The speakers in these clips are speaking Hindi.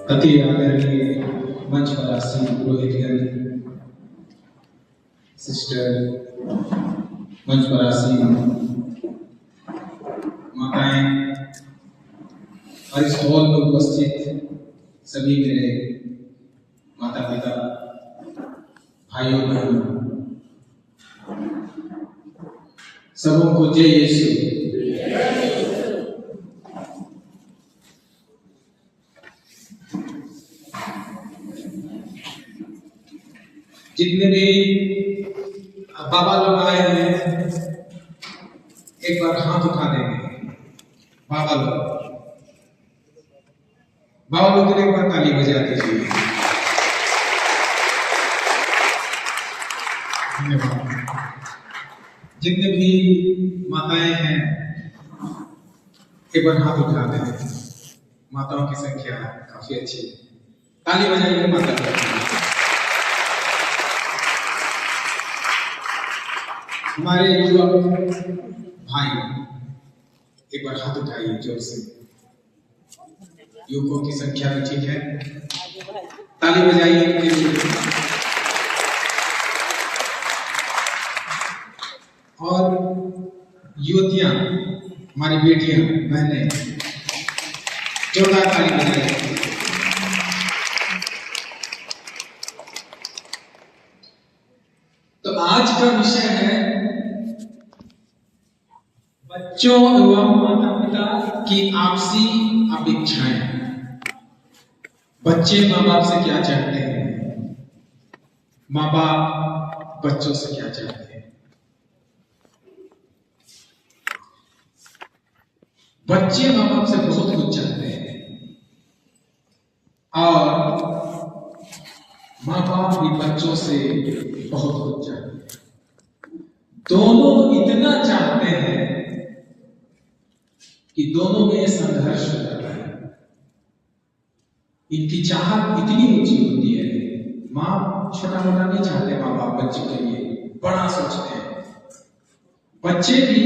अति आदरणीय मंच पर आसीन पुरोहितगण, सिस्टर, मंच पर आसीन माताएं और इस हॉल में उपस्थित सभी मेरे माता पिता, भाइयों बहनों, सबों को जय यीशु। जितने भी बाबा लोग आए हैं एक बार हाथ उठा देंगे। बाबा लोग एक बार ताली बजा दीजिए। जितने भी माताएं हैं एक बार हाथ उठा दें। माताओं की संख्या काफी अच्छी है, ताली बजाइए माता। हमारे युवक भाई एक बार हाथ उठाइए जोर से। युवकों की संख्या भी ठीक है, ताली बजाइए उनके लिए। और युवतियां, हमारी बेटियां, बहनें, जोरदार ताली बजाइए। तो आज का विषय है बच्चों एवं माता पिता की आपसी अपेक्षाएं। बच्चे माँ बाप से क्या चाहते हैं, माँ बाप बच्चों से क्या चाहते हैं। बच्चे माँ बाप से बहुत कुछ चाहते हैं और माँ बाप भी बच्चों से बहुत कुछ चाहते हैं। दोनों इतना चाहते हैं कि दोनों में संघर्ष हो जाता है। इनकी चाहत इतनी ऊंची होती है। माँ छोटा मोटा नहीं चाहते, माँ बाप बच्चे के लिए बड़ा सोचते हैं। बच्चे भी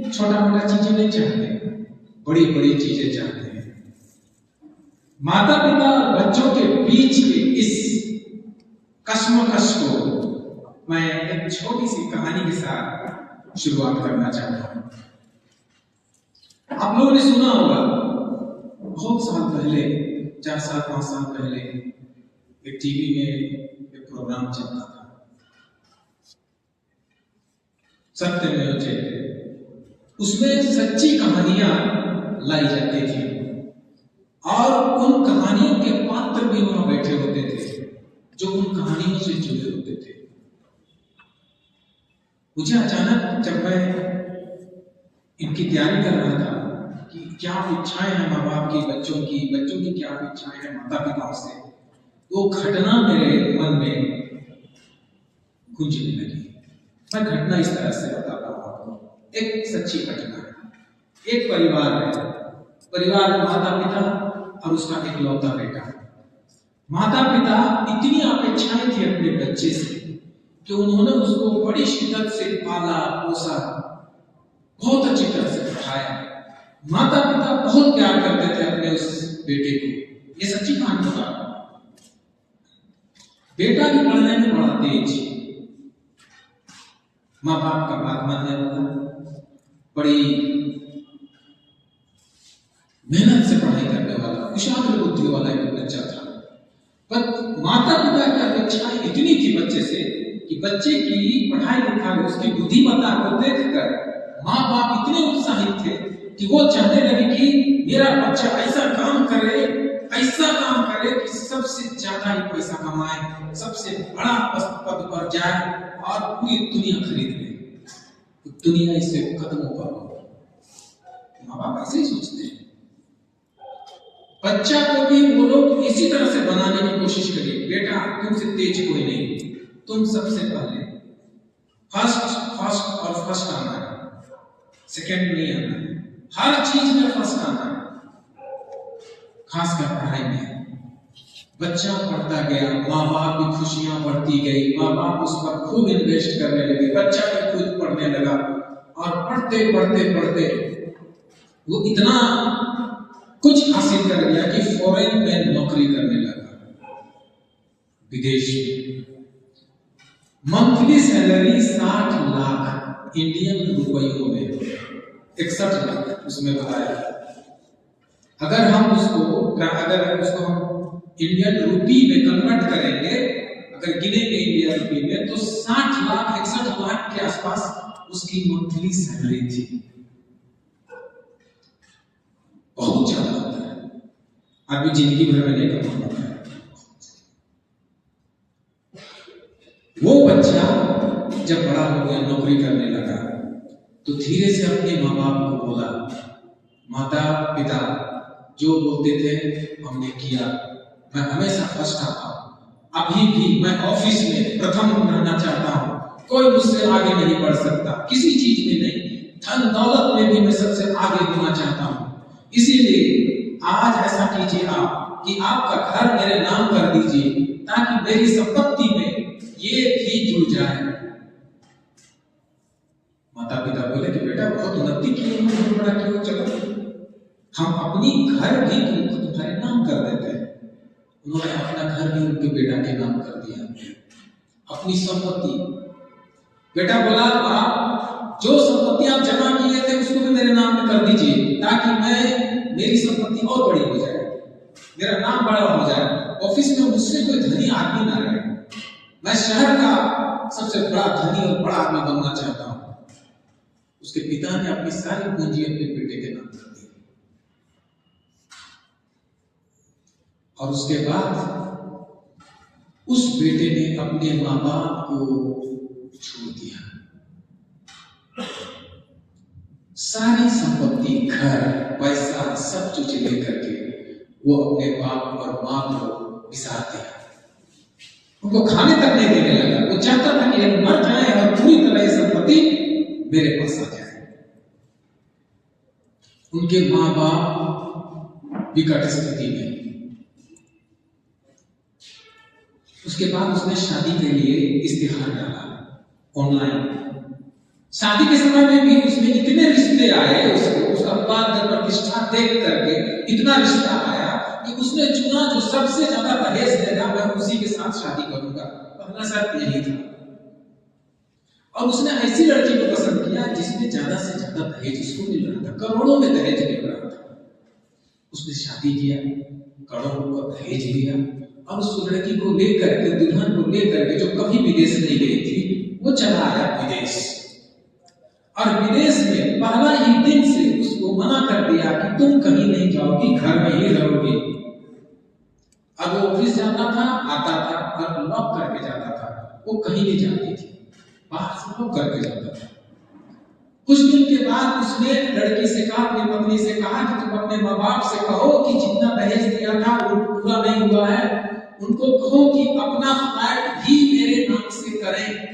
छोटा मोटा चीजें नहीं चाहते, बड़ी बड़ी चीजें चाहते हैं। माता पिता बच्चों के बीच के इस कश्मकश को मैं एक छोटी सी कहानी के साथ शुरुआत करना चाहता हूं। आप लोगों ने सुना होगा, बहुत साल पहले, 4 साल 5 साल पहले एक टीवी में एक प्रोग्राम चलता था, सत्यमेव जयते। उसमें सच्ची कहानियां लाई जाती थी और उन कहानियों के पात्र भी वहां बैठे होते थे जो उन कहानियों से जुड़े होते थे। मुझे अचानक जब मैं इनकी तैयारी कर रहा था कि क्या इच्छाएं हैं माँ बाप की, बच्चों की क्या इच्छाएं हैं माता पिताओं से, वो घटना मेरे मन में गूंजने लगी। मैं घटना इस तरह से बताता हूँ आपको, एक सच्ची घटना है। एक परिवार है, परिवार में माता पिता और उसका इकलौता बेटा। माता पिता इतनी अपेक्षाएं थी अपने बच्चे से कि उन्होंने उसको बड़ी शिद्दत से पाला पोसा, बहुत अच्छी तरह से पढ़ाया। माता पिता बहुत प्यार करते थे अपने उस बेटे को। ये सच्ची कहानी बता रहा हूं। बेटा भी पढ़ने में बड़ा तेज, माँ बाप का बात मानने वाला, बड़ी मेहनत से पढ़ाई करने वाला, कुशाग्र बुद्धि वाला एक बच्चा था। पर माता पिता की अपेक्षाएं इतनी थी बच्चे से कि बच्चे की पढ़ाई लिखाई, उसकी बुद्धिमत्ता को देखकर माँ बाप इतने उत्साहित थे कि वो चाहने लगे कि मेरा बच्चा ऐसा काम करे कि सबसे ज्यादा ही पैसा कमाए, सबसे बड़ा पद पर जाए और पूरी दुनिया खरीद ले, तो दुनिया इससे कदमों पर हो। माँ बाप ऐसे ही सोचते हैं। बच्चा को भी वो लोग इसी तरह से बनाने की कोशिश करिए। बेटा तुमसे तेज कोई नहीं, तुम सबसे पहले फर्स्ट और फर्स्ट आना है, सेकंड नहीं आना है। हर चीज में फर्स्ट आना है, खासकर पढ़ाई में। बच्चा पढ़ता गया, माँ बाप की खुशियां बढ़ती गई, माँ बाप उस पर खूब इन्वेस्ट करने लगे। बच्चा भी खुद पढ़ने लगा और पढ़ते पढ़ते पढ़ते वो इतना कुछ हासिल कर गया कि फॉरेन में नौकरी करने लगा, विदेश में। मंथली सैलरी 60 लाख इंडियन रुपयों में, 61 लाख उसमें बताया। अगर हम उसको हम इंडियन रुपी में कन्वर्ट करेंगे, अगर गिनेंगे इंडियन रुपी में, तो 60 लाख 61 लाख के आसपास उसकी मंथली सैलरी थी। बहुत ज्यादा होता है, आदमी जिंदगी भर में नहीं कमा पाता है। वो बच्चा जब बड़ा हो गया, नौकरी करने लगा, तो धीरे से अपने माँ बाप को बोला, माता पिता जो बोलते थे हमने किया, मैं हमेशा फर्स्ट आता हूँ, अभी भी मैं ऑफिस में प्रथम रहना चाहता हूँ, कोई मुझसे आगे नहीं बढ़ सकता, किसी चीज में नहीं, धन दौलत में भी मैं सबसे आगे होना चाहता हूँ। इसीलिए आज ऐसा कीजिए आप कि आपका घर मेरे नाम कर दीजिए, ताकि मेरी संपत्ति में ये भी जुड़ जाए। माता पिता बोले कि बेटा बहुत उन्नति की, बहुत बड़ा क्यों, चलो हम अपनी घर भी तुम्हारे नाम कर देते हैं। उन्होंने अपना घर भी उनके बेटा के नाम कर दिया, अपनी संपत्ति। बेटा बोला, बाप जो संपत्ति आप जमा किए थे उसको भी मेरे नाम में कर दीजिए, ताकि मेरी संपत्ति और बड़ी हो जाए, मेरा नाम बड़ा हो जाए, ऑफिस में मुझसे कोई धनी आदमी ना रहे, मैं शहर का सबसे बड़ा धनी और बड़ा आदमी बनना चाहता हूं। उसके पिता ने अपनी सारी पूंजी अपने बेटे के नाम कर दी, और उसके बाद उस बेटे ने अपने माँ बाप को छोड़ दिया। सारी संपत्ति, घर, पैसा, सब कुछ लेकर के वो अपने बाप और माँ को बिसार दिया, उनको खाने तक नहीं देने लगा। वो चाहता था कि हम मर जाए और पूरी तरह संपत्ति मेरे पास आ जाए। उनके माँ बाप विकट स्थिति में। उसके बाद उसने शादी के लिए इस्तिहार डाला ऑनलाइन। शादी के समय में भी उसमें इतने रिश्ते आए, उसका पद प्रतिष्ठा देख करके इतना रिश्ता आया कि उसने चुना जो सबसे ज्यादा दहेज देगा मैं उसी के साथ शादी करूंगा। पहला शर्त यही था। और उसने ऐसी लड़की को पसंद किया जिसमें ज्यादा से ज्यादा दहेज उसको मिल रहा था, करोड़ों में दहेज मिल रहा था। उसने शादी किया, करोड़ों का दहेज लिया, और उस लड़की को लेकर के, दुल्हन को लेकर के, जो कभी विदेश नहीं गई थी, वो चला आया विदेश। और विदेश में पहला ही दिन से उसको मना कर दिया कि तुम कहीं नहीं जाओगी, घर में ही रहोगी। अब वो ऑफिस जाता था, आता था, और लॉक करके जाता था, वो कहीं नहीं जाती थी, बाहर से लॉक करके जाता था। कुछ दिन के बाद उसने लड़की से कहा, अपनी पत्नी से कहा कि तुम अपने माँ बाप से कहो कि जितना दहेज दिया था वो पूरा नहीं हुआ है, उनको कहो कि अपना फ्लैट भी मेरे नाम से करें।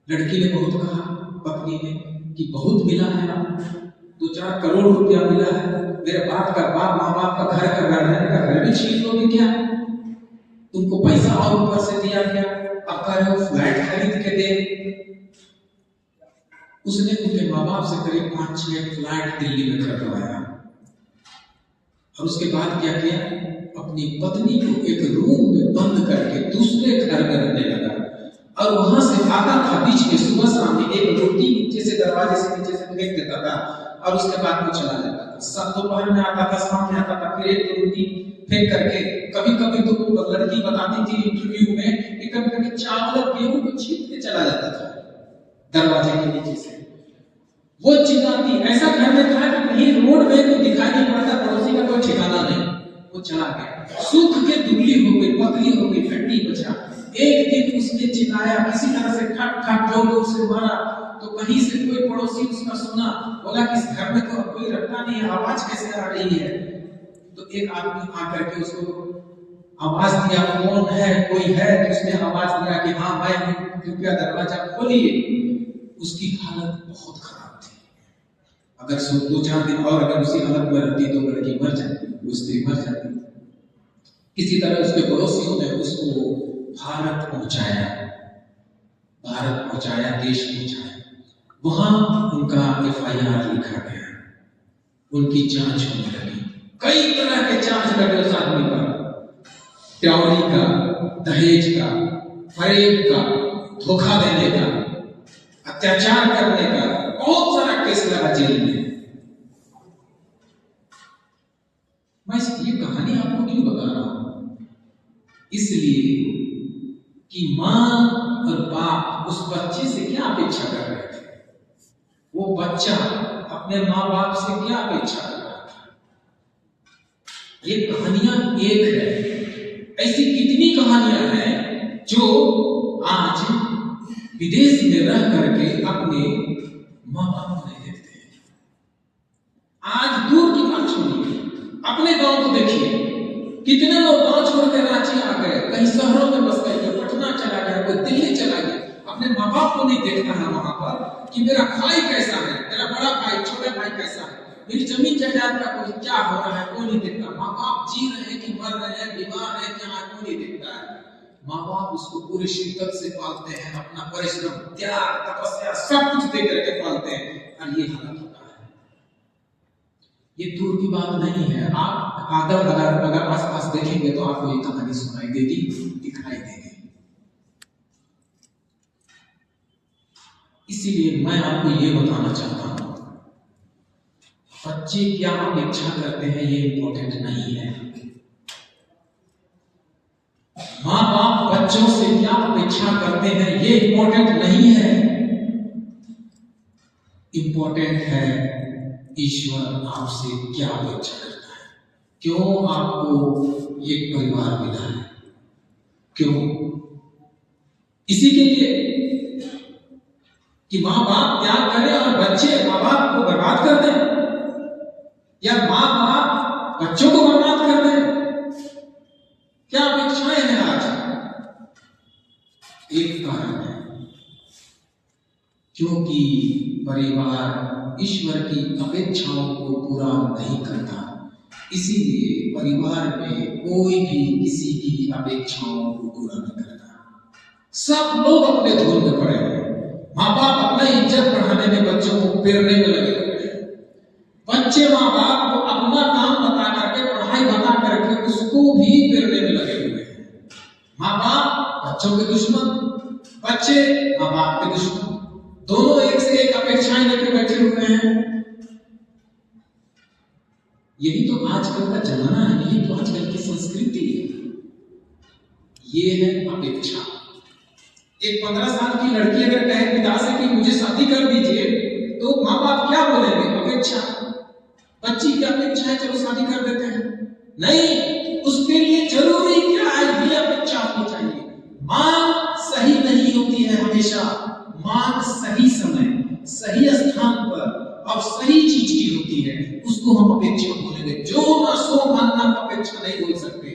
लड़की ने बहुत कहा, पत्नी ने, कि बहुत मिला है, 2-4 करोड़ रुपया मिला है, मेरे बाप का बाप, माँ बाप का घर का रहने का घर भी छीन लोगे क्या? तुमको पैसा और ऊपर से दिया गया, अब कह रहे हो फ्लैट खरीद के दे। उसने उनके माँ बाप से करीब 5-6 फ्लैट दिल्ली में खरीदवाया, और उसके बाद क्या किया, अपनी पत्नी को एक रूम में बंद करके दूसरे घर में रहने लगा, और वहां से आता था बीच में, सुबह शाम में एक रोटी नीचे से, दरवाजे से नीचे से फेंक देता था, और उसके बाद वो चला जाता था। सब दोपहर में आता था, शाम में आता था, फिर एक रोटी फेंक करके, कभी कभी तो लड़की बताती थी इंटरव्यू में कि कभी कभी चावल और गेहूं को छीन के चला जाता था दरवाजे के नीचे से। वो चिल्लाती, ऐसा घर में था कि कहीं रोड में तो दिखाई नहीं पड़ता, पड़ोसी का कोई ठिकाना नहीं। वो चला गया, सूख के दुबली हो गई, पतली हो गई, हड्डी बचा। एक दिन उसने चिल्लाया, किसी तरह से खट खट जोर से मारा, तो कहीं से कोई पड़ोसी उसका सुना, बोला कि इस घर में तो कोई रहता नहीं है, आवाज कैसे आ रही है? तो एक आदमी आकर के उसको आवाज दिया, कौन है, कोई है? तो उसने आवाज दिया कि हाँ मैं, कृपया दरवाजा खोलिए। उसकी हालत बहुत खराब थी, अगर 2-4 दिन और अगर उसी हालत में रहती तो लड़की मर जाती, वो स्त्री मर जाती। किसी तरह उसके पड़ोसियों ने उसको भारत पहुंचाया, देश पहुंचाया। वहां उनका FIR लिखा गया, उनकी जांच होने लगी। कई तरह के चार्ज लगे उस आदमी पर, ट्यौरी का, दहेज का, फरेब का, धोखा देने का, अत्याचार करने का, बहुत सारा केस लगा जेल में। मैं ये कहानी आपको क्यों बता रहा हूं? इसलिए कि मां और बाप उस बच्चे से क्या अपेक्षा कर रहे थे, वो बच्चा अपने माँ बाप से क्या अपेक्षा कर रहा था। ये कहानियां एक है, ऐसी कितनी कहानियां हैं जो आज विदेश में रह करके अपने माँ बाप को नहीं देखते हैं। आज दूर की बात छोड़िए, अपने गांव को देखिए, कितने लोग गांव छोड़कर रांची आ गए, कहीं शहरों में बस गए, कोई पटना चला गया, कोई दिल्ली चला गया, अपने माँ बाप को नहीं देखता है वहां पर कि मेरा भाई कैसा है, मेरा बड़ा भाई, छोटा भाई कैसा है, मेरी जमीन जायदाद का कोई क्या हो रहा है, कोई नहीं देखता। माँ बाप जी रहे हैं कि मर रहे हैं, बीमार है क्या, कोई नहीं देखता है। माँ बाप उसको पूरी शिद्दत से पालते हैं, अपना परिश्रम, त्याग, तपस्या सब कुछ दे करके पालते हैं, और ये हालत होता है। ये दूर की बात नहीं है। आप अगर आस-पास देखेंगे तो आपको ये कहानी सुनाई देगी, दिखाई देगी। इसीलिए मैं आपको ये बताना चाहता हूं, बच्चे क्या अपेक्षा करते हैं ये इंपॉर्टेंट नहीं है। माँ बाप बच्चों से क्या अपेक्षा करते हैं ये इंपॉर्टेंट नहीं है। इंपॉर्टेंट है ईश्वर आपसे क्या अपेक्षा करता है, क्यों आपको एक परिवार मिला है, क्यों? इसी के लिए कि माँ बाप त्याग करें और बच्चे माँ बाप को बर्बाद कर दें, या माँ बाप बच्चों को बर्बाद कर दें? क्या अपेक्षाएं हैं आज? एक कारण है, क्योंकि परिवार ईश्वर की अपेक्षाओं को पूरा नहीं करता। इसीलिए परिवार में कोई भी किसी की अपेक्षाओं को पूरा नहीं करता। सब लोग अपने धुन में पड़े हैं। माँ बाप अपना इज्जत बढ़ाने में बच्चों को पेरने में लगे हुए हैं। बच्चे माँ बाप को अपना काम बता करके, पढ़ाई बता करके उसको भी पेरने में लगे हुए हैं। माँ बाप बच्चों के दुश्मन, बच्चे माँ बाप के दुश्मन, दोनों एक से एक अपेक्षाएं लेकर बैठे हुए हैं। यही तो आजकल का जमाना है, यही तो आजकल की संस्कृति है। ये है अपेक्षा। एक 15 साल की लड़की अगर कहे पिता से कि मुझे शादी कर दीजिए, तो माँ बाप क्या बोलेंगे? अपेक्षा। बच्ची की अपेक्षा है, चलो शादी कर देते हैं। नहीं, उसके लिए जरूरी क्या है, ये अपेक्षा होनी चाहिए। मांग सही नहीं होती है हमेशा। मांग सही समय, सही स्थान पर और सही चीज की होती है, उसको हम अपेक्षा बोलेंगे। जो ना सो मांगना अपेक्षा नहीं बोल सकते।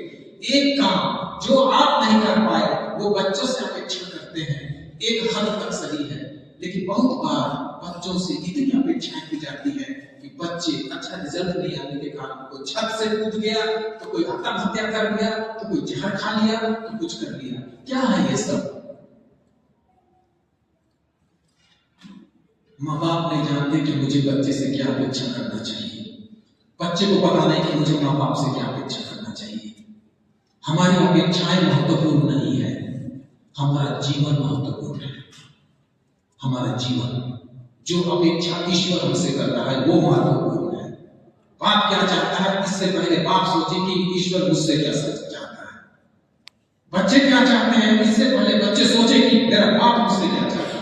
एक काम जो आप नहीं कर पाए वो बच्चों से अपेक्षा करते हैं, एक हद तक सही है, लेकिन बहुत बार बच्चों से इतनी अपेक्षाएं की जाती है कि बच्चे अच्छा रिजल्ट नहीं आने के कारण कोई छत से कूद गया, तो कोई आत्महत्या कर गया, तो कोई जहर खा लिया, तो कुछ कर लिया। क्या है ये सब? माँ बाप नहीं जानते कि मुझे बच्चे से क्या अपेक्षा करना चाहिए। बच्चे को पता नहीं कि मुझे माँ बाप से क्या अपेक्षा करना चाहिए। हमारी अपेक्षाएं महत्वपूर्ण नहीं है, हमारा जीवन महत्वपूर्ण है। हमारा जीवन, जो अपेक्षा ईश्वर हमसे कर रहा है वो महत्वपूर्ण है। बाप क्या चाहता है, इससे पहले बाप सोचे कि ईश्वर मुझसे क्या चाहता है। बच्चे क्या चाहते हैं, इससे पहले बच्चे सोचे कि मेरा बाप मुझसे क्या चाहता है।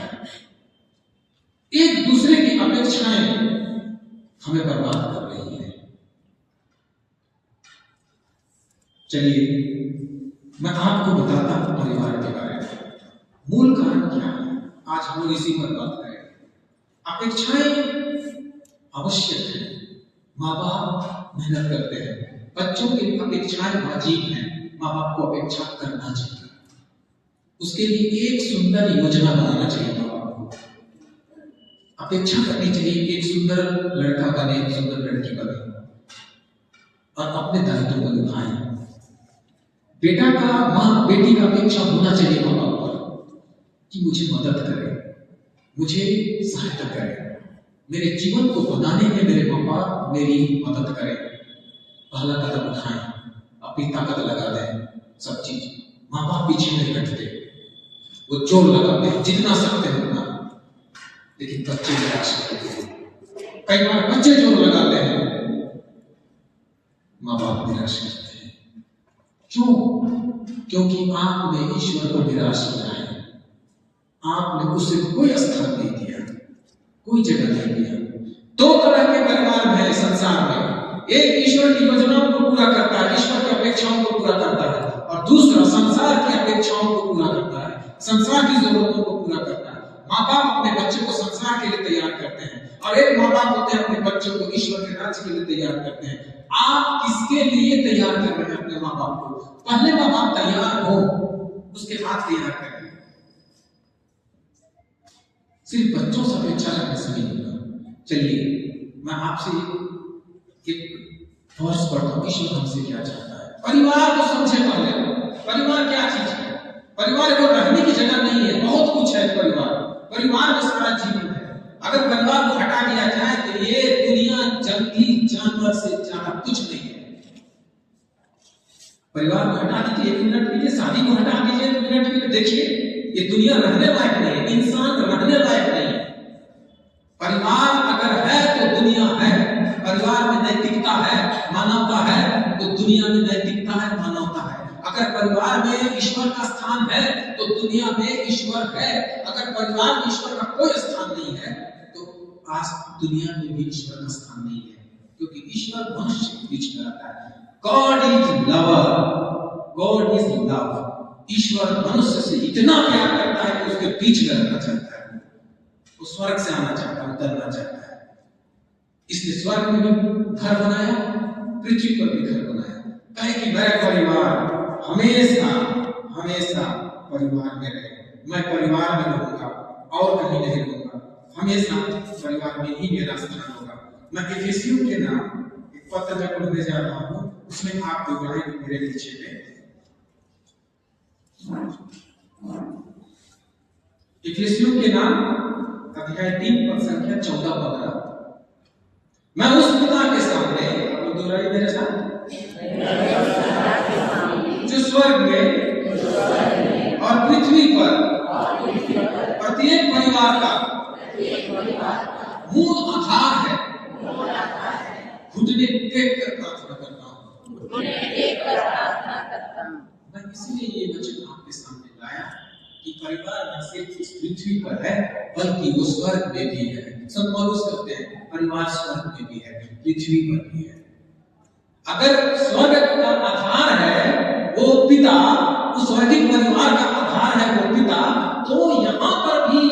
एक दूसरे की अपेक्षाएं हमें बर्बाद कर रही है। चलिए मैं आपको बताता हूं परिवार के बारे में, मूल कारण क्या है। आज हम लोग इसी पर बात करें। अपेक्षाएं आवश्यक है, माँ बाप मेहनत करते हैं, बच्चों की अपेक्षाएं वाजिब हैं, माँ बाप को अपेक्षा करना चाहिए। उसके लिए एक सुंदर योजना बनाना चाहिए। माँ बाप को अपेक्षा करनी चाहिए कि एक सुंदर लड़का बने, एक सुंदर लड़की बने और अपने दायित्व को निभाएं। बेटा का, माँ बेटी का अपेक्षा होना चाहिए माँ बाप पर कि मुझे मदद करे, मुझे सहायता करे, मेरे जीवन को बनाने में मेरे माँ बाप मेरी मदद करें, पहला कदम उठाएं, अपनी ताकत लगा दें। सब चीज माँ बाप पीछे नहीं हटते, वो जोर लगाते हैं जितना सकते हैं उतना, लेकिन बच्चे निराश करते हैं। कई बार बच्चे जोर लगाते हैं, माँ बाप निराश करते हैं। क्यों? क्योंकि आपने ईश्वर को निराश किया है, आपने उसे कोई स्थान नहीं दिया, कोई जगह नहीं दिया। दो तरह के परिवार हैं संसार में, एक ईश्वर की योजनाओं को पूरा करता है, ईश्वर की अपेक्षाओं को पूरा करता है, और दूसरा संसार की अपेक्षाओं को पूरा करता है, संसार की जरूरतों को पूरा करता है। माँ बाप अपने बच्चे को संसार के लिए तैयार करते हैं, और एक माँ बाप होते हैं अपने बच्चों को ईश्वर के राज्य के लिए तैयार करते हैं। आप किसके लिए तैयार कर रहे हैं अपने माँ बाप को? पहले माँ बाप तैयार हो, उसके बाद तैयार करें। सिर्फ बच्चों से अपेक्षा रखने से नहीं होगा। चलिए मैं आपसे एक वर्ष पढ़ता हूँ, ईश्वर हमसे क्या चाहता है। परिवार को समझे पहले, परिवार क्या चीज है? परिवार को रहने की जगह नहीं है, बहुत कुछ है परिवार। परिवार में सारा जीवन है। अगर परिवार को हटा दिया जाए तो ये दुनिया जंगली जानवर से ज्यादा कुछ नहीं है। परिवार को हटा दीजिए 1 मिनट के लिए, शादी को हटा दीजिए 1 मिनट के लिए, देखिए ये दुनिया रहने लायक नहीं है, इंसान रहने लायक नहीं है। परिवार अगर है तो दुनिया है। परिवार में नैतिकता है, मानवता है, तो दुनिया में नैतिकता है, मानवता है। अगर परिवार में ईश्वर का स्थान है तो दुनिया में ईश्वर है। अगर परिवार में ईश्वर का कोई स्थान नहीं है तो आज दुनिया में भी ईश्वर का स्थान नहीं है, क्योंकि ईश्वर मनुष्य के बीच में रहता है। God is lover, God is love. ईश्वर मनुष्य से इतना प्यार करता है कि उसके बीच में रहना चाहता है, वो स्वर्ग से आना चाहता है, उतरना चाहता है। इसलिए स्वर्ग में भी घर बनाया, पृथ्वी पर भी घर बनाया। कहे कि मेरा परिवार हमेशा हमेशा परिवार में रहे, मैं परिवार में रहूंगा और कहीं नहीं रहूंगा, हमेशा परिवार में ही मेरा स्थान होगा। मैं एफिसियों के नाम एक पत्र में पढ़ने जा रहा हूँ, उसमें आप जो पढ़ाई मेरे पीछे में एफिसियों के नाम अध्याय 3 पद संख्या 14-15। मैं उस पिता के सामने, आप दोहराइए मेरे साथ, जो स्वर्ग में और पृथ्वी पर प्रत्येक परिवार का मूल आधार है, घुटने टेक कर प्रार्थना करता हूँ। मैं इसलिए ये वचन आपके सामने लाया कि परिवार न सिर्फ इस पृथ्वी पर है बल्कि वो स्वर्ग में भी है। सब मालूम करते हैं परिवार स्वर्ग में भी है, पृथ्वी पर भी है। अगर स्वर्ग का आधार है वो पिता, उस स्वर्गिक परिवार का आधार है वो पिता, तो यहाँ पर भी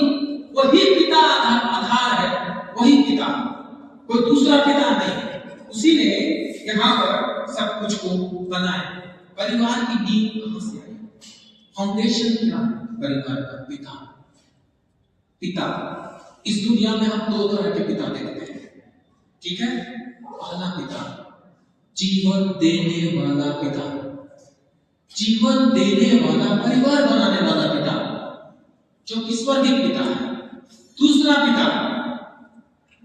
वही पिता आधार है, वही पिता, कोई दूसरा पिता नहीं। उसी ने यहाँ पर सब कुछ को बनाया। परिवार की नींव कहां से आई? फाउंडेशन क्या है? परिवार का पिता। पिता, इस दुनिया में हम 2 तरह के पिता देखते हैं, ठीक है? पहला पिता जीवन देने वाला पिता, जीवन देने वाला, परिवार बनाने वाला पिता, जो कि स्वर्गीय पिता है। दूसरा पिता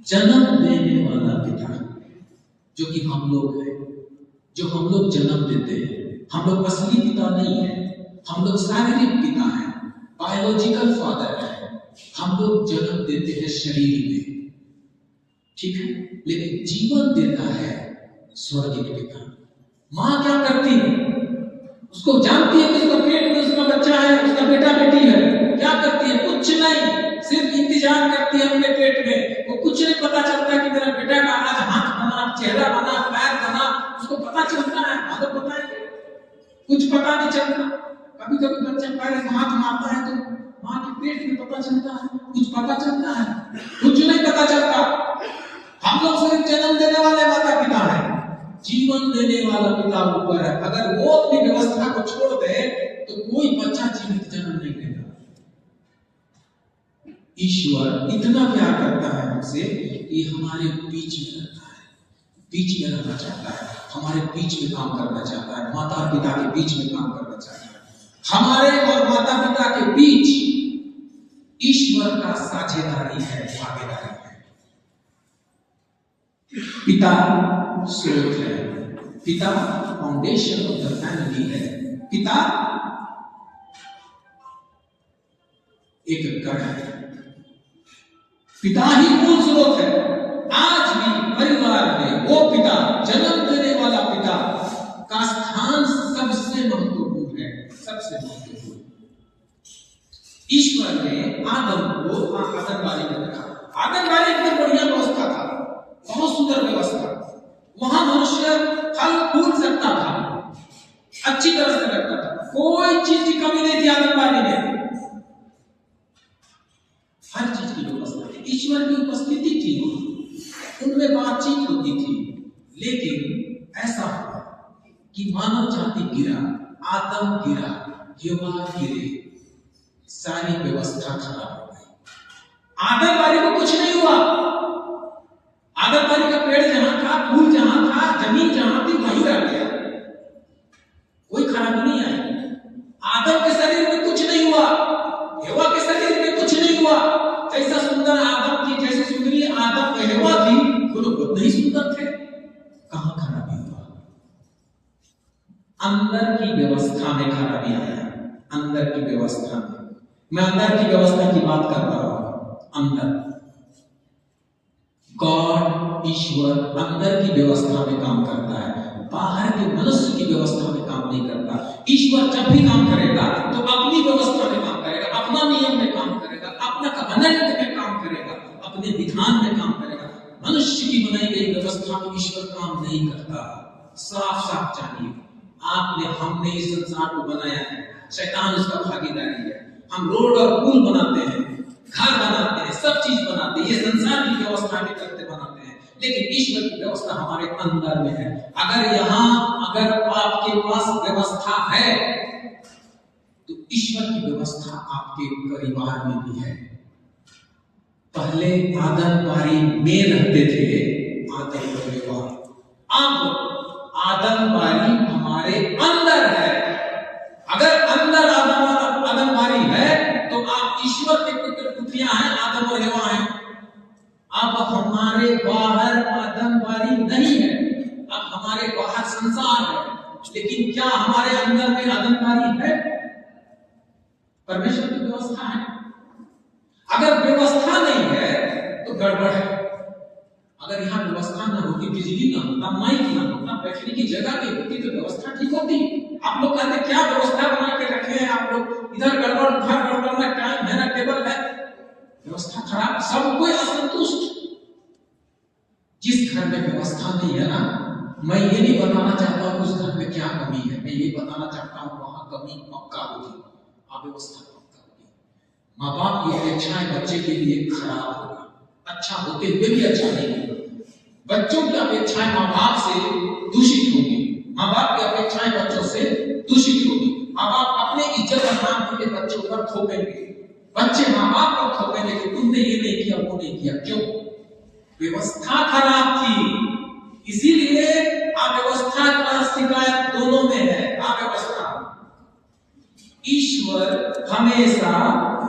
जन्म देने वाला पिता, जो कि हम लोग हैं, जो हम लोग जन्म देते हैं। हम लोग असली पिता नहीं है, हम लोग शारीरिक पिता हैं, बायोलॉजिकल फादर है। हम लोग जन्म देते हैं शरीर में, ठीक है, लेकिन जीवन देता है स्वर्गीय पिता। माँ क्या करती है? उसको जानती है कि उसका पेट में उसका बच्चा है, उसका बेटा बेटी है। क्या करती है? कुछ नहीं, सिर्फ इंतजार करती है अपने पेट में। वो कुछ नहीं पता चलता कि मेरा बेटा का आज हाथ बना, चेहरा बना, पैर बना, उसको पता चलता है? आदत बताएंगे, कुछ पता नहीं चलता। कभी कभी बच्चा पैर में हाथ मारता है तो माँ के पेट में पता चलता है, कुछ पता चलता है? कुछ नहीं पता चलता। हम लोग सिर्फ जन्म देने वाले माता पिता हैं, जीवन देने वाला पिता ऊपर है। अगर वो अपनी व्यवस्था को छोड़ दे तो कोई बच्चा जीवित जन्म नहीं लेगा। ईश्वर इतना प्यार करता है हमसे कि हमारे बीच में रहता है, बीच में रहना चाहता है, हमारे बीच में काम करना चाहता है, माता पिता के बीच में काम करना चाहता है। हमारे और माता पिता के बीच ईश्वर का साझेदारी है, भागीदारी है। पिता स्रोत है, पिता फाउंडेशन ऑफ द फैमिली है, पिता एक गढ़ है, पिता ही मूल स्रोत है। आज भी परिवार में वो पिता, जन्म देने वाला पिता का स्थान सबसे महत्वपूर्ण है, सबसे महत्वपूर्ण। ईश्वर ने आदम को आंगनबाड़ी में रखा। आंगनबाड़ी एक बढ़िया व्यवस्था था, बहुत सुंदर व्यवस्था। वहां मनुष्य फल फूल सकता था, अच्छी तरह से रखता था, कोई चीज की कमी नहीं थी आंगनबाड़ी में, हर चीज की व्यवस्था थी, ईश्वर की उपस्थिति थी, उनमें बातचीत होती थी। लेकिन ऐसा हुआ कि मानव जाति गिरा, आदम गिरा, हवा गिरे, सारी व्यवस्था खराब हो गई। आंगनबाड़ी को कुछ नहीं हुआ, आंगनबाड़ी का पेड़ जहां था, फूल जहां था, जमीन जहां थी, वहीं रह गया, कोई खराबी नहीं आई। आदम के शरीर में कुछ नहीं हुआ, हवा के शरीर में कुछ नहीं हुआ। जैसा सुंदर आदम थी, जैसी सुंदरी आदम हवा थी, वो लोग बहुत नहीं सुंदर थे, कहां खराबी हुआ? अंदर की व्यवस्था में खराबी आया, अंदर की व्यवस्था में। मैं अंदर की व्यवस्था की बात कर रहा हूं। अंदर गॉड, ईश्वर अंदर की व्यवस्था में काम करता है, बाहर के मनुष्य की व्यवस्था में काम नहीं करता। ईश्वर जब भी काम करेगा तो अपनी व्यवस्था में काम करेगा, अपना नियम में काम करेगा, अपना कवनेंट में काम करेगा, अपने विधान में काम करेगा। मनुष्य की बनाई गई व्यवस्था में ईश्वर काम नहीं करता। साफ साफ जानिए, आपने हमने इस संसार को बनाया है, शैतान उसका भागीदारी है। हम रोड और पुल बनाते हैं, घर बनाते हैं, सब चीज बनाते हैं, ये संसार की व्यवस्था के करते बनाते हैं, लेकिन ईश्वर की व्यवस्था हमारे अंदर में है। अगर आपके पास व्यवस्था है तो ईश्वर की व्यवस्था आपके परिवार में भी है। पहले आंगनबाड़ी में रहते थे आदम और हवा, अब आंगनबाड़ी हमारे अंदर है। अगर अंदर आंगनबाड़ी है तो आप ईश्वर के पुत्र पुत्रियां हैं, आदम और हवा हैं। अब हमारे बाहर आंगनबाड़ी नहीं है, अब हमारे बाहर संसार है, लेकिन क्या हमारे अंदर में आंगनबाड़ी है? परमेश्वर की व्यवस्था है। अगर व्यवस्था नहीं है तो गड़बड़ है। अगर यहाँ व्यवस्था ना होती, बिजली ना होता, माइक ना होता, बैठने की जगह नहीं होती, तो व्यवस्था ठीक होती। आप लोग कहते क्या व्यवस्था बना के रखे हैं आप लोग, इधर गड़बड़ उधर गड़बड़, ना टाइम है ना टेबल है, व्यवस्था खराब, सब कोई असंतुष्ट। जिस घर में व्यवस्था नहीं है ना, मैं ये नहीं बताना चाहता हूँ उस घर में क्या कमी है, मैं ये बताना चाहता हूँ वहां कमी पक्का होगी, अव्यवस्था पक्का होगी। माँ बाप की अपेक्षाएं बच्चे के लिए खराब होगी, अच्छा होते हुए भी अच्छा नहीं होगा। बच्चों की अपेक्षाएं माँ बाप से दूषित होगी, माँ बाप की अपेक्षाएं बच्चों से दूषित होगी। माँ बाप अपने इज्जत और नाम के लिए बच्चों पर थोपेंगे, बच्चे माँ बाप पर थोपेंगे कि तुमने ये नहीं किया, वो नहीं किया। क्यों? व्यवस्था खराब थी, इसीलिए अव्यवस्था का शिकायत दोनों में है। अव्यवस्था, ईश्वर हमेशा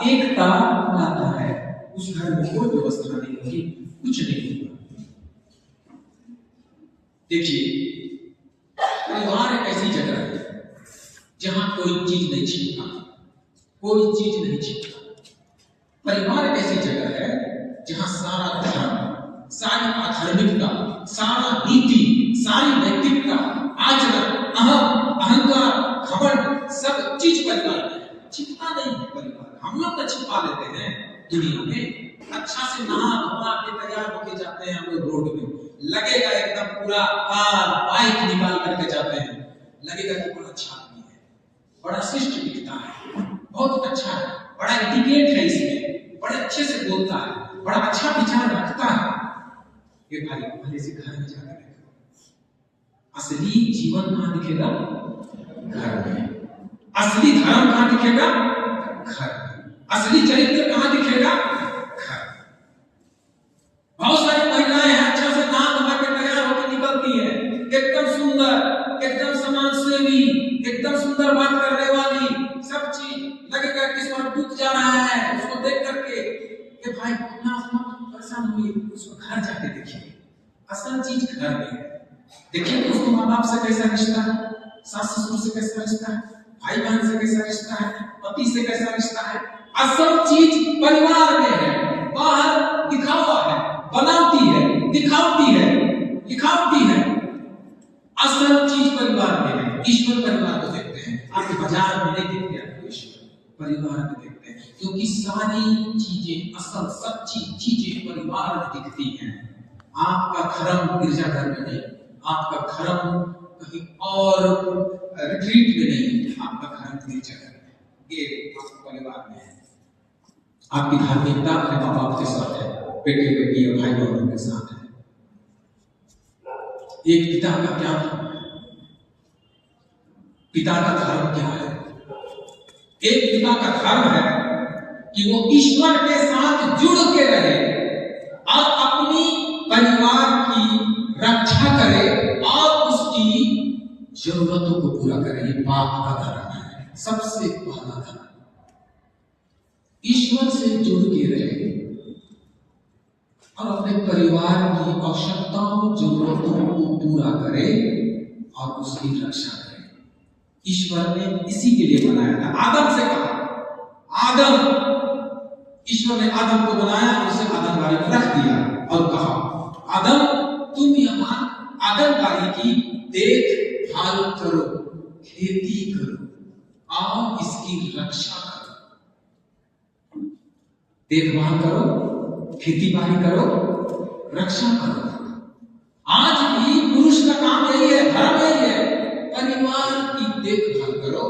एकता लाता है, उस घर में कोई व्यवस्था नहीं होगी, कुछ नहीं होगा। देखिए, परिवार एक ऐसी जगह है जहां कोई चीज नहीं छिपता, कोई चीज नहीं छिपता। परिवार एक ऐसी जगह है जहां सारा धर्म, सारी आध्यात्मिकता, सारा नीति, सारी नैतिकता, आचरण, अहंकार, घमंड, सब चीज परिवार में छिपा नहीं है। परिवार हम लोग तो छिपा लेते हैं दुनिया में। अच्छा से नहा धोआ के तैयार होके जाते हैं हम लोग रोड में, लगेगा एकदम पूरा कार बाइक निकाल करके जाते हैं, लगेगा कि बड़ा अच्छा आदमी है, बड़ा शिष्ट दिखता है, बहुत अच्छा है, बड़ा एटिकेट है इसमें, बड़े अच्छे से बोलता है, बड़ा अच्छा विचार रखता है। ये भाई भले से घर में जाकर असली जीवन कहां दिखेगा? घर में। असली धर्म कहां दिखेगा? घर में। असली चरित्र कहां दिखेगा? घर। बहुत सारी महिलाएं हैं, अच्छा से नहा धोआ के तैयार होकर निकलती हैं, एकदम सुंदर, एकदम समाजसेवी, एकदम सुंदर बात करने वाली, सब चीज लगेगा कि इसमें डूब जा रहा है। उसको देख करके कि भाई परेशान हुई, उसको घर जाके देखिए, असल चीज घर में है। देखिए दोस्तों, माँ बाप से कैसा रिश्ता है, सास ससुर से कैसा रिश्ता है, भाई बहन से कैसा रिश्ता है, पति से कैसा रिश्ता है, असल चीज परिवार में है। बाहर दिखावा है, बनावटी है, दिखावटी है, दिखावटी है। असल चीज परिवार में है। ईश्वर परिवार को देखते हैं, आप बाजार में नहीं देखते, आपको ईश्वर परिवार में देखते हैं, क्योंकि सारी चीजें, असल सच्ची चीजें परिवार में दिखती हैं। आपका धर्म गिरजाघर में नहीं, आपका धर्म कहीं और रिट्रीट में नहीं, आपका धर्म गिरजाघर में, ये आपके परिवार में है। आपकी धार्मिकता अपने माँ बाप के साथ है, बेटे बेटी और भाई बहनों के साथ है। एक पिता का क्या धर्म है, पिता का धर्म क्या है? एक पिता का धर्म है कि वो ईश्वर के साथ जुड़ के रहे और अपनी परिवार की रक्षा करे और उसकी जरूरतों को पूरा करे। ये बाप का धर्म है, सबसे पहला धर्म। ईश्वर से जुड़ के रहे और अपने परिवार की आवश्यकताओं, जरूरतों को पूरा करे और उसकी रक्षा करे। ईश्वर ने इसी के लिए बनाया था। आदम से कहा, आदम, ईश्वर ने आदम को बनाया, उसे आदमबाड़ी में रख दिया और कहा, आदम तुम यहां आदमबाड़ी की देखभाल करो, खेती करो और इसकी रक्षा करो। देखभाल करो, खेती बाड़ी करो, रक्षा करो। आज भी पुरुष का काम यही है, धर्म यही है, परिवार की देखभाल करो,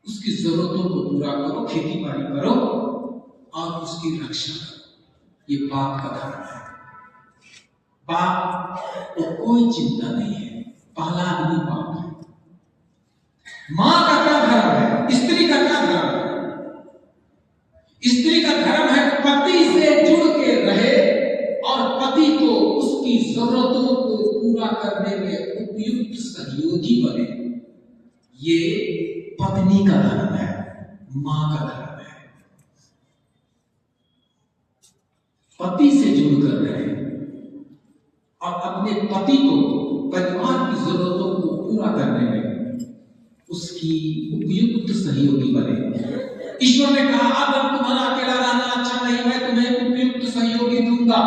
उसकी जरूरतों को पूरा करो, खेती बाड़ी करो और उसकी रक्षा करो। ये बाप का धर्म है। बाप को कोई चिंता नहीं है, पहला आदमी बाप है। मां का क्या धर्म है, स्त्री का क्या धर्म है? स्त्री का धर्म है पति से जुड़ के रहे और पति को उसकी जरूरतों को पूरा करने में उपयुक्त सहयोगी बने। ये पत्नी का धर्म है, मां का धर्म है। पति से जुड़कर रहे और अपने पति को परिवार की जरूरतों को पूरा करने में उसकी उपयुक्त सहयोगी बने। ईश्वर ने कहा, आदम तुम्हारा अकेला रहना अच्छा नहीं, मैं तुम्हें उपयुक्त सहयोगी दूंगा,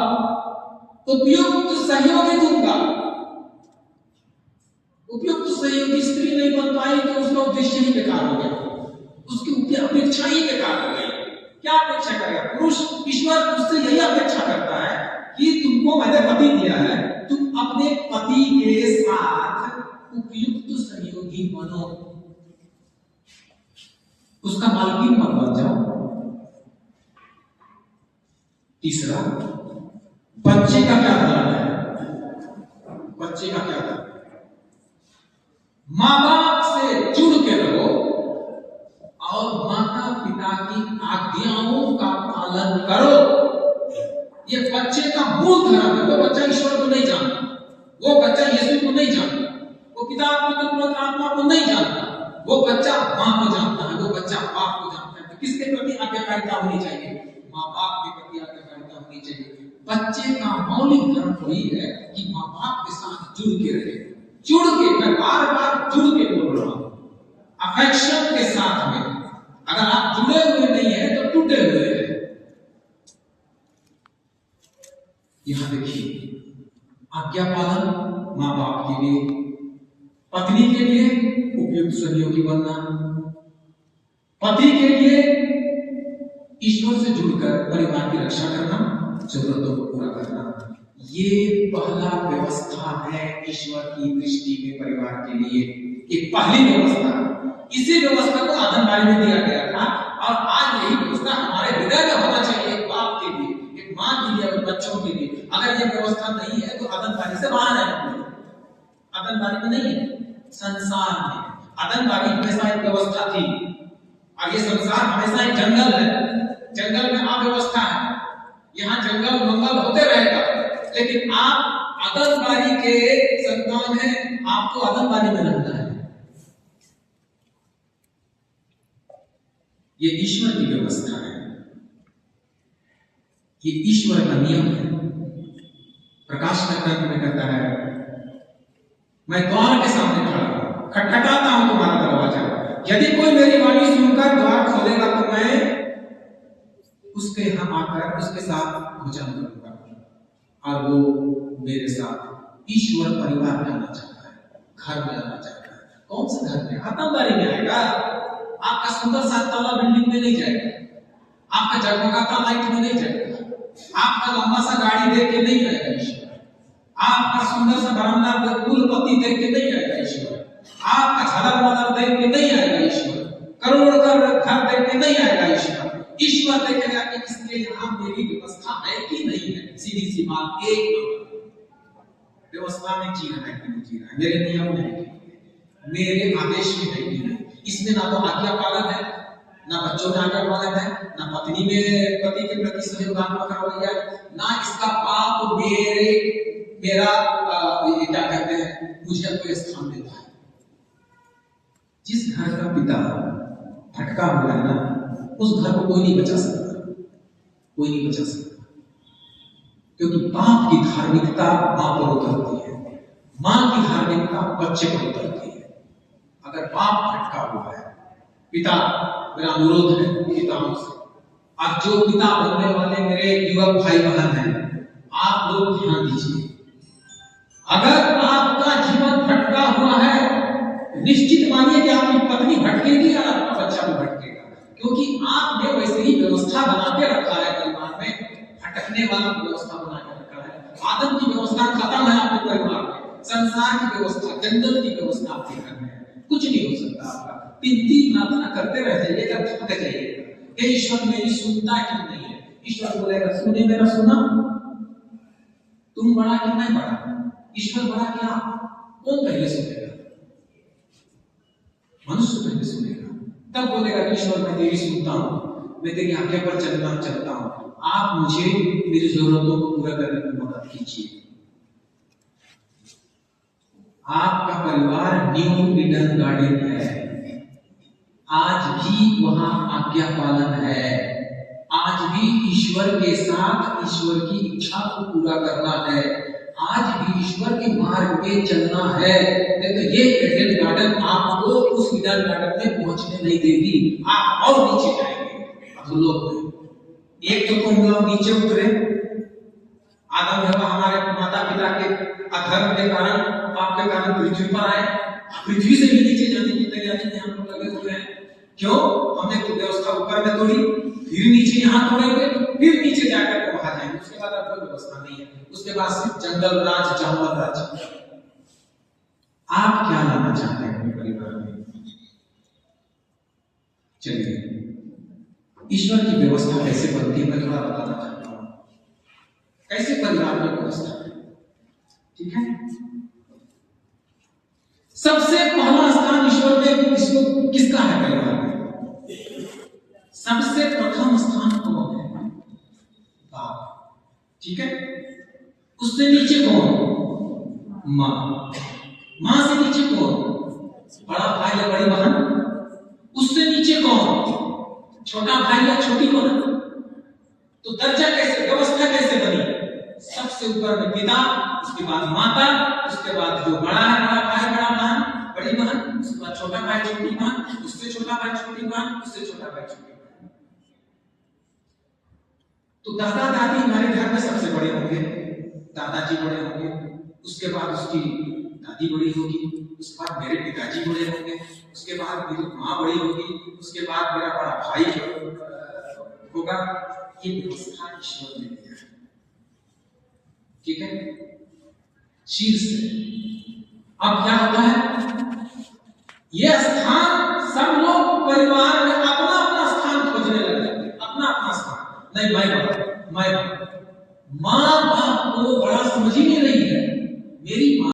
उपयुक्त सहयोगी दूंगा। उपयुक्त सहयोगी स्त्री नहीं बन पाई तो उसका उद्देश्य ही बेकार हो गया, उसकी अपेक्षा ही बेकार हो गई। क्या अपेक्षा करेगा पुरुष? ईश्वर उससे यही अपेक्षा करता है कि तुमको मैंने पति दिया है, तुम अपने पति के साथ उपयुक्त सहयोगी बनो, उसका मालकिन मत बन जाओ। तीसरा, बच्चे का क्या धर्म है? बच्चे का क्या धर्म? मां बाप से जुड़ के रहो और माता पिता की आज्ञाओं का पालन करो। ये बच्चे का मूल धर्म है। वो बच्चा ईश्वर को नहीं जानता, वो बच्चा यीशु को नहीं जानता, वो पिता पुत्र पवित्र आत्मा को नहीं जानता, वो बच्चा मां को जानता है, वो बच्चा बाप को जानता है। तो किसके प्रति आज्ञाकारिता होनी चाहिए? मां बाप के प्रति आज्ञाकारिता होनी चाहिए। बच्चे का मौलिक धर्म वही है कि मां बाप के साथ जुड़ के रहे, जुड़ के, मैं बार बार जुड़ के बोल रहा हूं, अफेक्शन के साथ में। अगर आप जुड़े हुए नहीं है तो टूटे हुए हैं। यहां देखिए, आज्ञा पालन मां बाप के लिए, पत्नी के लिए उपयुक्त सहयोगी बनना, पति के लिए ईश्वर से जुड़कर परिवार की रक्षा करना, जरूरतों को पूरा करना। ये पहला व्यवस्था है ईश्वर की दृष्टि में परिवार के लिए, एक पहली व्यवस्था। इसी व्यवस्था को आदमबाड़ी में दिया गया था और आज यही व्यवस्था हमारे हृदय में होना चाहिए, एक बाप के लिए, एक मां के लिए और बच्चों के लिए। अगर ये व्यवस्था नहीं है तो आदमबाड़ी से बाहर है, आदमबाड़ी में नहीं है, संसार में। आदमबाड़ी हमेशा एक व्यवस्था थी और ये संसार हमेशा एक जंगल है। जंगल में अव्यवस्था है, यहाँ जंगल मंगल होते रहेगा, लेकिन आप आदमबाड़ी के संतान हैं, आपको आदमबाड़ी में रहना है। ये ईश्वर की व्यवस्था है, ये ईश्वर का नियम है। प्रकाश का ग्रंथ में कहता है, मैं द्वार के सामने खड़ा हूं, खटखटाता हूं तुम्हारा दरवाजा, यदि कोई मेरी वाणी सुनकर द्वार खोलेगा तो मैं उसके यहां आकर उसके साथ भोजन करूंगा और वो मेरे साथ। ईश्वर परिवार में आना चाहता है, घर में आना चाहता है। कौन सा घर में? आत्मदारी में आएगा। आपका सुंदर सा ताला बिल्डिंग में नहीं जाएगा, आपका जगमगाता लाइट में नहीं जाएगा, आपका लंबा सा गाड़ी देख के नहीं आएगा ईश्वर, आपका सुंदर सा बरामदा फूल पत्ती देख के नहीं आएगा ईश्वर, आपका झालर मालर देख के नहीं आएगा ईश्वर, करोड़ का घर देख के नहीं आएगा ईश्वर। ईश्वर देखेगा कि इसके यहाँ मेरी व्यवस्था है कि नहीं है। सीधी सी बात, एक व्यवस्था में जी रहा है कि नहीं जी रहा है, मेरे नियम में है कि नहीं, मेरे आदेश में है कि नहीं। इसमें ना तो आज्ञा पालन है, ना बच्चों में आज्ञा पालन है, ना पत्नी में पति के प्रति सहयोगात्मक रवैया, ना इसका पाप मेरा ये क्या कहते हैं, मुझे कोई स्थान देता है। जिस घर का पिता भटका हुआ है ना, उस घर को कोई नहीं बचा सकता, कोई नहीं बचा सकता, क्योंकि बाप की धार्मिकता मां पर उतरती है, मां की धार्मिकता बच्चे पर उतरती है। अगर बाप भटका हुआ है, पिता, मेरा अनुरोध है पिताओं से, अब जो पिता बनने वाले मेरे युवक भाई बहन हैं, आप लोग ध्यान दीजिए। अगर आपका जीवन भटका हुआ है, निश्चित मानिए कि आपकी पत्नी भटकेगी और आपका बच्चा भी भटकेगा, क्योंकि आपने वैसे ही व्यवस्था बना के रखा है परिवार में, भटकने वाला व्यवस्था बना के रखा है। आदम की व्यवस्था खत्म है आपके परिवार में, संसार की व्यवस्था, जंगल की व्यवस्था आपके घर में है। कुछ नहीं हो सकता आपका। तीन प्रार्थना करते रह जाइएगा, थक जाइएगा, ईश्वर मेरी सुनता क्यों नहीं है। ईश्वर बोलेगा, सुने मेरा सुना, तुम बड़ा कि मैं बड़ा, ईश्वर बड़ा क्या, कौन पहले सुनेगा? मनुष्य पहले सुनेगा, तब बोलेगा कि ईश्वर मैं तेरी सुनता हूं, मैं तेरी आज्ञा पर चलता हूं, आप मुझे मेरी जरूरतों को पूरा करने में मदद कीजिए। आपका परिवार न्यू ईडन गार्डन है, आज भी वहां आज्ञा पालन है, आज भी ईश्वर के साथ ईश्वर की इच्छा को पूरा करना है, आज भी ईश्वर के मार्ग पे चलना है। तो ये ईडन गार्डन आपको उस ईडन गार्डन में पहुंचने नहीं देगी, आप और नीचे जाएंगे। अब लोग एक तो तुम लोग नीचे उतरे, आदम हवा हमारे माता पिता के अधर्म के कारण, पाप के कारण पृथ्वी पर आए, पृथ्वी से भी नीचे जाने की तैयारी में हम लोग लगे हुए हैं। क्यों? हमने तो व्यवस्था ऊपर में तोड़ी, फिर नीचे यहाँ तोड़ेंगे, फिर नीचे जाकर वहां जाएंगे, उसके बाद अब कोई व्यवस्था नहीं है, उसके बाद सिर्फ जंगल राज, जानवर राज। आप क्या लाना चाहते हैं अपने परिवार में? चलिए, ईश्वर की व्यवस्था कैसे बनती है मैं थोड़ा बताना चाहता हूं, कैसे परिवार में व्यवस्था है। ठीक है, सबसे पहला स्थान ईश्वर में इसको किसका है? परिवार में सबसे प्रथम स्थान कौन है? बाप। ठीक है, उससे नीचे कौन? मां। मां से नीचे कौन? बड़ा भाई या बड़ी बहन। उससे नीचे कौन? छोटा भाई या छोटी बहन। तो दर्जा कैसे, व्यवस्था कैसे बनी? सबसे ऊपर में पिता, उसके बाद माता, उसके बाद जो बड़ा है, बड़ा भाई बड़ा बहन बड़ी बहन, उसके बाद छोटा भाई छोटी बहन, उससे छोटा भाई छोटी बहन, उससे छोटा भाई छोटी बहन। तो दादा दादी हमारे घर में सबसे बड़े होंगे, दादाजी बड़े होंगे, उसके बाद उसकी दादी बड़ी होगी, उसके बाद मेरे पिताजी बड़े होंगे, उसके बाद मेरी माँ बड़ी होगी, उसके बाद मेरा बड़ा भाई होगा। ये व्यवस्था ईश्वर ने दिया है। ठीक है, शीर्ष अब क्या होता है? ये स्थान सब लोग परिवार में अपना अपना स्थान खोजने लग जाते हैं, अपना अपना स्थान। नहीं मैं माँ बाप को बड़ा समझ ही नहीं रही है, मेरी माँ